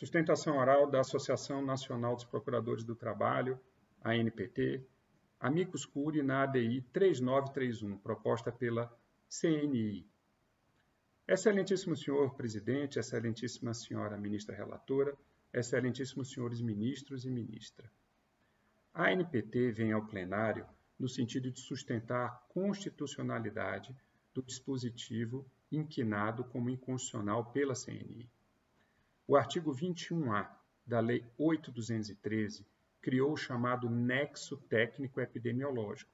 Sustentação oral da Associação Nacional dos Procuradores do Trabalho, ANPT, amicus curiae na ADI 3931, proposta pela CNI. Excelentíssimo senhor presidente, excelentíssima senhora ministra relatora, excelentíssimos senhores ministros e ministra. A ANPT vem ao plenário no sentido de sustentar a constitucionalidade do dispositivo inquinado como inconstitucional pela CNI. O artigo 21A da Lei 8.213 criou o chamado nexo técnico epidemiológico,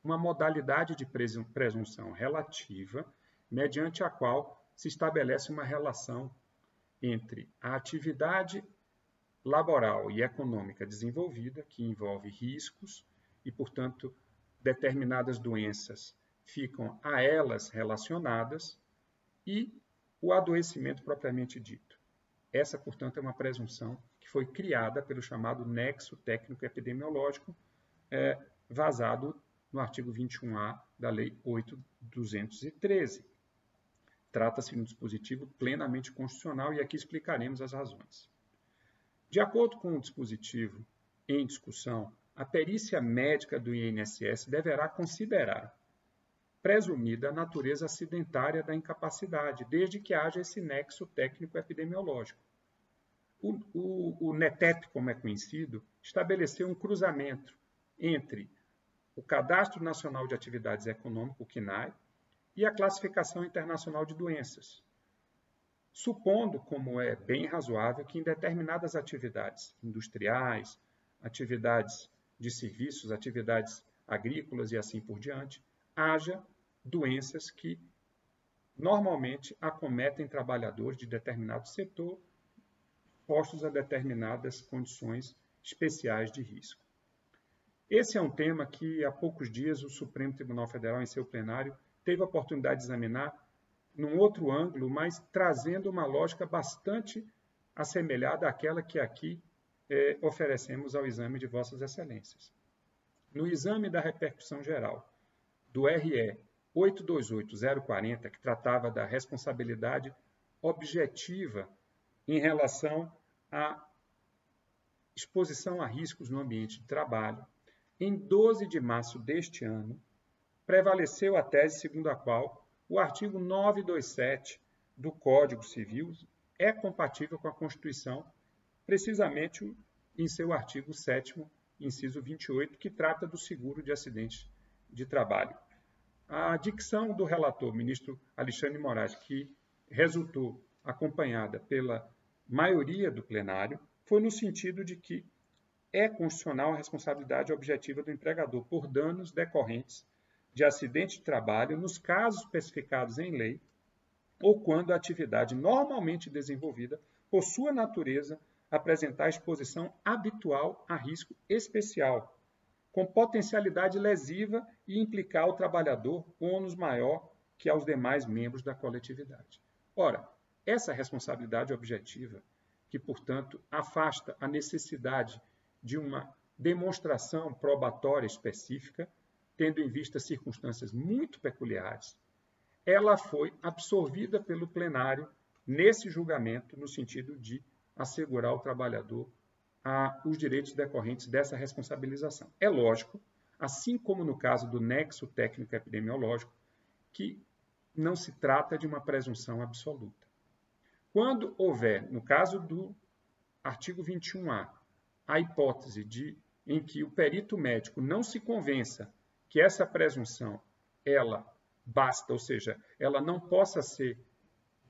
uma modalidade de presunção relativa, mediante a qual se estabelece uma relação entre a atividade laboral e econômica desenvolvida, que envolve riscos e, portanto, determinadas doenças ficam a elas relacionadas, e o adoecimento propriamente dito. Essa, portanto, é uma presunção que foi criada pelo chamado nexo técnico epidemiológico, vazado no artigo 21A da Lei 8.213. Trata-se de um dispositivo plenamente constitucional e aqui explicaremos as razões. De acordo com o dispositivo em discussão, a perícia médica do INSS deverá considerar presumida a natureza acidentária da incapacidade, desde que haja esse nexo técnico epidemiológico. O NETEP, como é conhecido, estabeleceu um cruzamento entre o Cadastro Nacional de Atividades Econômicas, o CNAE, e a Classificação Internacional de Doenças, supondo, como é bem razoável, que em determinadas atividades industriais, atividades de serviços, atividades agrícolas e assim por diante, haja doenças que normalmente acometem trabalhadores de determinado setor, postos a determinadas condições especiais de risco. Esse é um tema que há poucos dias o Supremo Tribunal Federal, em seu plenário, teve a oportunidade de examinar num outro ângulo, mas trazendo uma lógica bastante assemelhada àquela que aqui oferecemos ao exame de Vossas Excelências. No exame da repercussão geral do RE 828040, que tratava da responsabilidade objetiva em relação à exposição a riscos no ambiente de trabalho, em 12 de março deste ano, prevaleceu a tese segundo a qual o artigo 927 do Código Civil é compatível com a Constituição, precisamente em seu artigo 7º, inciso 28, que trata do seguro de acidentes de trabalho. A dicção do relator, ministro Alexandre de Moraes, que resultou acompanhada pela maioria do plenário, foi no sentido de que é constitucional a responsabilidade objetiva do empregador por danos decorrentes de acidente de trabalho nos casos especificados em lei ou quando a atividade normalmente desenvolvida, por sua natureza, apresentar exposição habitual a risco especial, com potencialidade lesiva e implicar ao trabalhador ônus maior que aos demais membros da coletividade. Ora, essa responsabilidade objetiva, que, portanto, afasta a necessidade de uma demonstração probatória específica, tendo em vista circunstâncias muito peculiares, ela foi absorvida pelo plenário nesse julgamento no sentido de assegurar ao trabalhador os direitos decorrentes dessa responsabilização. É lógico, assim como no caso do nexo técnico epidemiológico, que não se trata de uma presunção absoluta. Quando houver, no caso do artigo 21A, a hipótese em que o perito médico não se convença que essa presunção ela basta, ou seja, ela não possa ser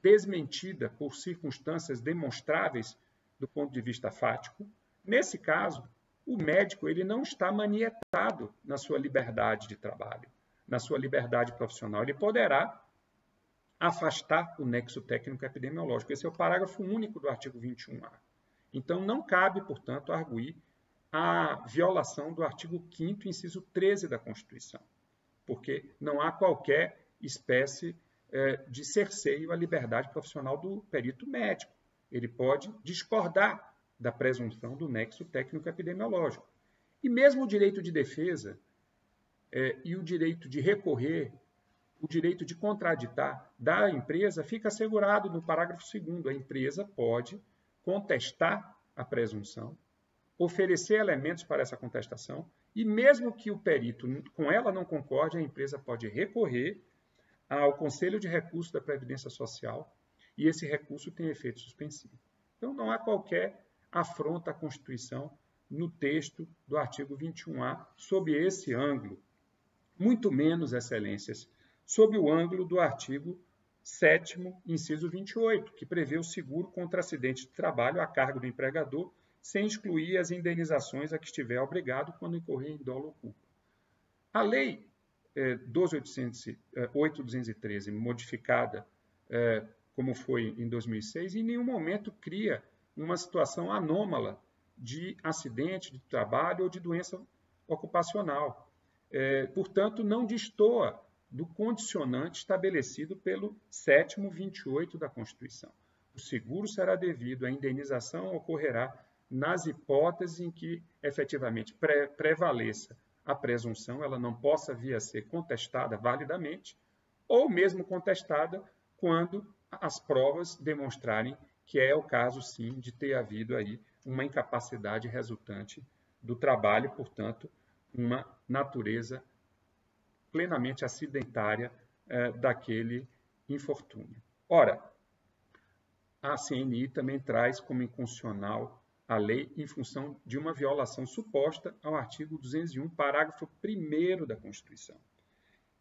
desmentida por circunstâncias demonstráveis do ponto de vista fático, nesse caso, o médico ele não está manietado na sua liberdade de trabalho, na sua liberdade profissional. Ele poderá afastar o nexo técnico epidemiológico. Esse é o parágrafo único do artigo 21A. Então, não cabe, portanto, arguir a violação do artigo 5º, inciso 13 da Constituição, porque não há qualquer espécie de cerceio à liberdade profissional do perito médico. Ele pode discordar da presunção do nexo técnico epidemiológico. E mesmo o direito de defesa e o direito de recorrer, o direito de contraditar da empresa fica assegurado no parágrafo 2º. A empresa pode contestar a presunção, oferecer elementos para essa contestação, e mesmo que o perito com ela não concorde, a empresa pode recorrer ao Conselho de Recursos da Previdência Social, e esse recurso tem efeito suspensivo. Então, não há qualquer afronta à Constituição no texto do artigo 21A sob esse ângulo, muito menos, excelências, sob o ângulo do artigo 7º, inciso 28, que prevê o seguro contra acidente de trabalho a cargo do empregador, sem excluir as indenizações a que estiver obrigado quando incorrer em dolo ou culpa. A Lei 12.813, modificada como foi em 2006, em nenhum momento cria uma situação anômala de acidente de trabalho ou de doença ocupacional. Portanto, não destoa do condicionante estabelecido pelo 7º 28 da Constituição. O seguro será devido, a indenização ocorrerá nas hipóteses em que efetivamente prevaleça a presunção, ela não possa vir a ser contestada validamente, ou mesmo contestada quando as provas demonstrarem que é o caso, sim, de ter havido aí uma incapacidade resultante do trabalho, portanto, uma natureza plenamente acidentária daquele infortúnio. Ora, a CNI também traz como inconstitucional a lei em função de uma violação suposta ao artigo 201, parágrafo 1º da Constituição,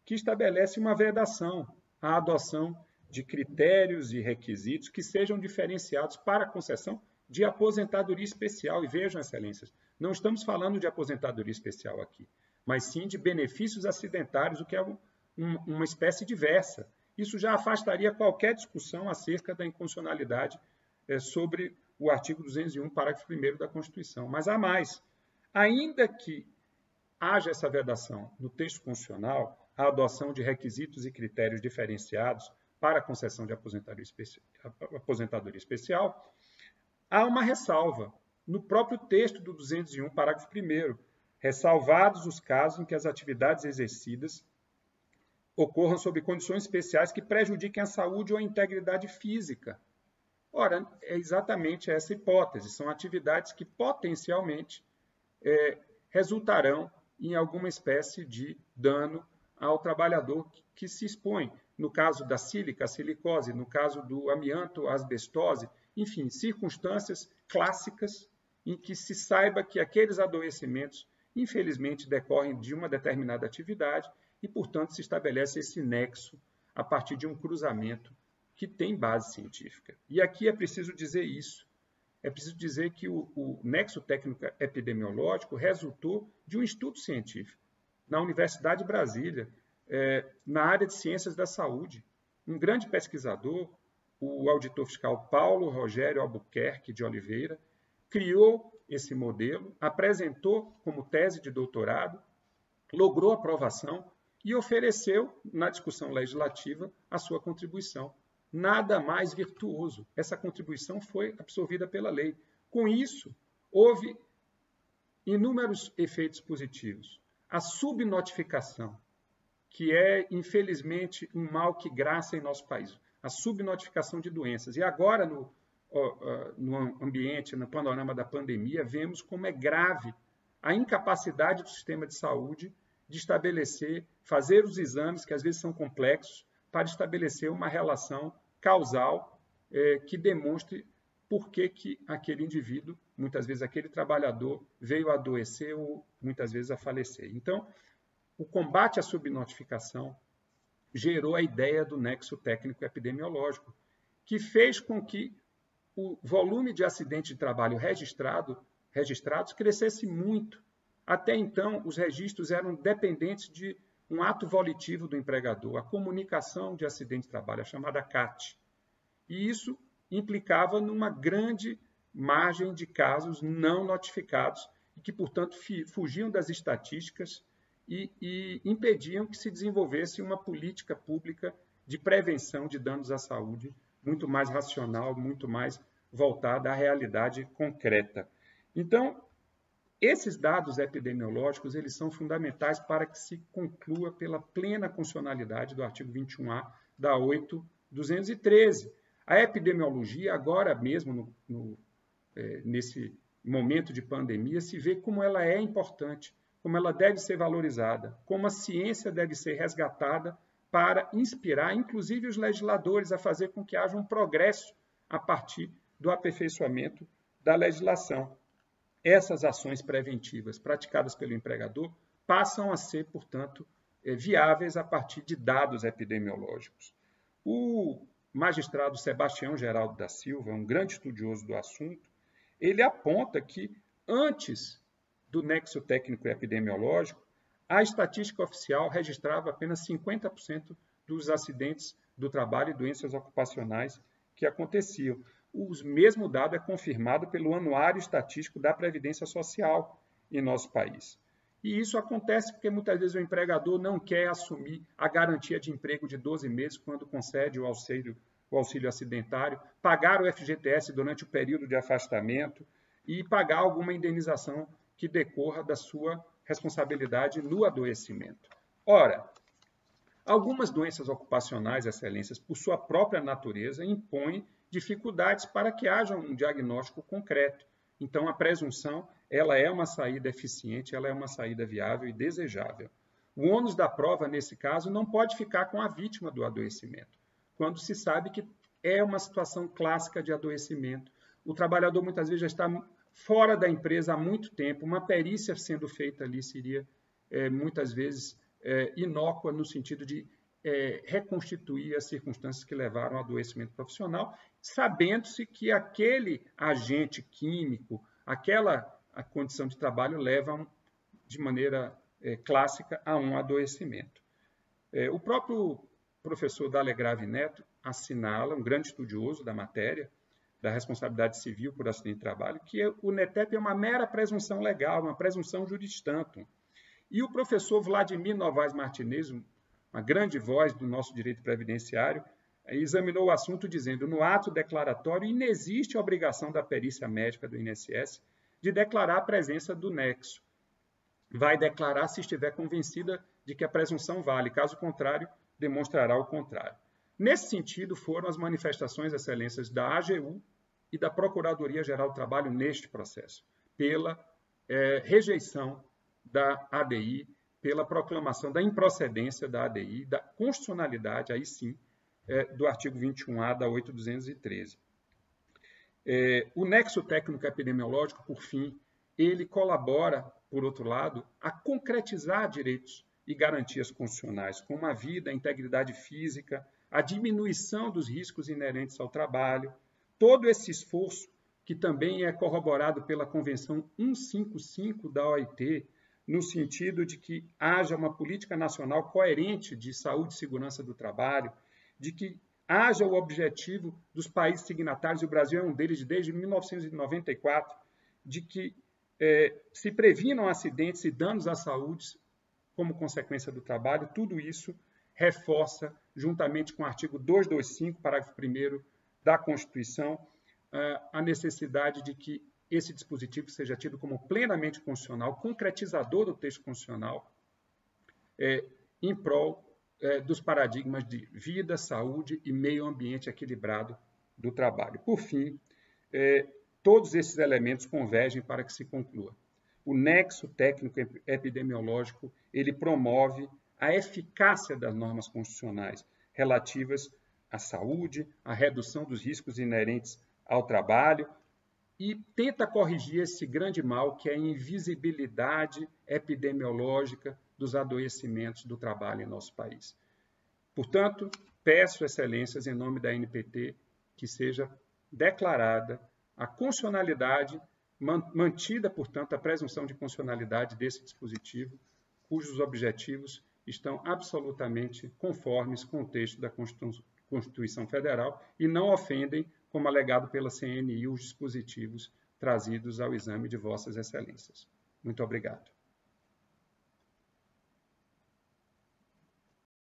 que estabelece uma vedação à adoção de critérios e requisitos que sejam diferenciados para a concessão de aposentadoria especial. E vejam, excelências, não estamos falando de aposentadoria especial aqui, mas sim de benefícios acidentários, o que é uma espécie diversa. Isso já afastaria qualquer discussão acerca da inconstitucionalidade sobre o artigo 201, parágrafo 1º da Constituição. Mas há mais. Ainda que haja essa vedação no texto constitucional, a adoção de requisitos e critérios diferenciados para a concessão de aposentadoria especial, há uma ressalva no próprio texto do 201, parágrafo 1º, ressalvados os casos em que as atividades exercidas ocorram sob condições especiais que prejudiquem a saúde ou a integridade física. Ora, é exatamente essa hipótese. São atividades que potencialmente resultarão em alguma espécie de dano ao trabalhador que se expõe. No caso da sílica, a silicose, no caso do amianto, a asbestose, enfim, circunstâncias clássicas em que se saiba que aqueles adoecimentos, infelizmente, decorrem de uma determinada atividade e, portanto, se estabelece esse nexo a partir de um cruzamento que tem base científica. E aqui é preciso dizer isso. É preciso dizer que o nexo técnico epidemiológico resultou de um estudo científico na Universidade de Brasília, na área de ciências da saúde. Um grande pesquisador, o auditor fiscal Paulo Rogério Albuquerque de Oliveira, criou esse modelo, apresentou como tese de doutorado, logrou aprovação e ofereceu, na discussão legislativa, a sua contribuição. Nada mais virtuoso. Essa contribuição foi absorvida pela lei. Com isso, houve inúmeros efeitos positivos. A subnotificação, que é, infelizmente, um mal que graça em nosso país. A subnotificação de doenças. E agora, no ambiente, no panorama da pandemia, vemos como é grave a incapacidade do sistema de saúde de estabelecer, fazer os exames, que às vezes são complexos, para estabelecer uma relação causal que demonstre por que aquele indivíduo, muitas vezes aquele trabalhador, veio a adoecer ou muitas vezes a falecer. Então, o combate à subnotificação gerou a ideia do nexo técnico epidemiológico, que fez com que o volume de acidentes de trabalho registrados crescesse muito. Até então, os registros eram dependentes de um ato volitivo do empregador, a comunicação de acidente de trabalho, a chamada CAT. E isso implicava numa grande margem de casos não notificados e que, portanto, fugiam das estatísticas e impediam que se desenvolvesse uma política pública de prevenção de danos à saúde muito mais racional, muito mais voltada à realidade concreta. Então, esses dados epidemiológicos eles são fundamentais para que se conclua pela plena constitucionalidade do artigo 21A da 8.213. A epidemiologia, agora mesmo no nesse momento de pandemia, se vê como ela é importante, como ela deve ser valorizada, como a ciência deve ser resgatada para inspirar, inclusive, os legisladores a fazer com que haja um progresso a partir do aperfeiçoamento da legislação. Essas ações preventivas praticadas pelo empregador passam a ser, portanto, viáveis a partir de dados epidemiológicos. O magistrado Sebastião Geraldo da Silva, um grande estudioso do assunto, ele aponta que, antes do nexo técnico e epidemiológico, a estatística oficial registrava apenas 50% dos acidentes do trabalho e doenças ocupacionais que aconteciam. O mesmo dado é confirmado pelo Anuário Estatístico da Previdência Social em nosso país. E isso acontece porque muitas vezes o empregador não quer assumir a garantia de emprego de 12 meses quando concede o auxílio acidentário, pagar o FGTS durante o período de afastamento e pagar alguma indenização que decorra da sua responsabilidade no adoecimento. Ora, algumas doenças ocupacionais, excelências, por sua própria natureza, impõem dificuldades para que haja um diagnóstico concreto. Então, a presunção, ela é uma saída eficiente, ela é uma saída viável e desejável. O ônus da prova, nesse caso, não pode ficar com a vítima do adoecimento, quando se sabe que é uma situação clássica de adoecimento. O trabalhador, muitas vezes, já está fora da empresa há muito tempo, uma perícia sendo feita ali seria, muitas vezes, inócua no sentido de reconstituir as circunstâncias que levaram ao adoecimento profissional, sabendo-se que aquele agente químico, a condição de trabalho leva de maneira clássica a um adoecimento. O próprio professor Dalegrave Neto assinala, um grande estudioso da matéria, da responsabilidade civil por acidente de trabalho, que o NETEP é uma mera presunção legal, uma presunção juris tantum. E o professor Vladimir Novaes Martinez, uma grande voz do nosso direito previdenciário, examinou o assunto dizendo: no ato declaratório inexiste a obrigação da perícia médica do INSS de declarar a presença do nexo. Vai declarar se estiver convencida de que a presunção vale, caso contrário, demonstrará o contrário. Nesse sentido, foram as manifestações, excelências, da AGU e da Procuradoria-Geral do Trabalho neste processo, pela rejeição da ADI, pela proclamação da improcedência da ADI, da constitucionalidade, aí sim, do artigo 21A da 8.213. O nexo técnico epidemiológico, por fim, ele colabora, por outro lado, a concretizar direitos e garantias constitucionais, como a vida, a integridade física, a diminuição dos riscos inerentes ao trabalho, todo esse esforço que também é corroborado pela Convenção 155 da OIT, no sentido de que haja uma política nacional coerente de saúde e segurança do trabalho, de que haja o objetivo dos países signatários, e o Brasil é um deles desde 1994, de que se previnam acidentes e danos à saúde como consequência do trabalho. Tudo isso reforça, juntamente com o artigo 225, parágrafo 1º da Constituição, a necessidade de que esse dispositivo seja tido como plenamente constitucional, concretizador do texto constitucional, em prol dos paradigmas de vida, saúde e meio ambiente equilibrado do trabalho. Por fim, todos esses elementos convergem para que se conclua. O nexo técnico epidemiológico, ele promove a eficácia das normas constitucionais relativas à saúde, à redução dos riscos inerentes ao trabalho e tenta corrigir esse grande mal que é a invisibilidade epidemiológica dos adoecimentos do trabalho em nosso país. Portanto, peço, excelências, em nome da ANPT, que seja declarada a constitucionalidade, mantida, portanto, a presunção de constitucionalidade desse dispositivo, cujos objetivos estão absolutamente conformes com o texto da Constituição Federal e não ofendem, como alegado pela CNI, os dispositivos trazidos ao exame de vossas excelências. Muito obrigado.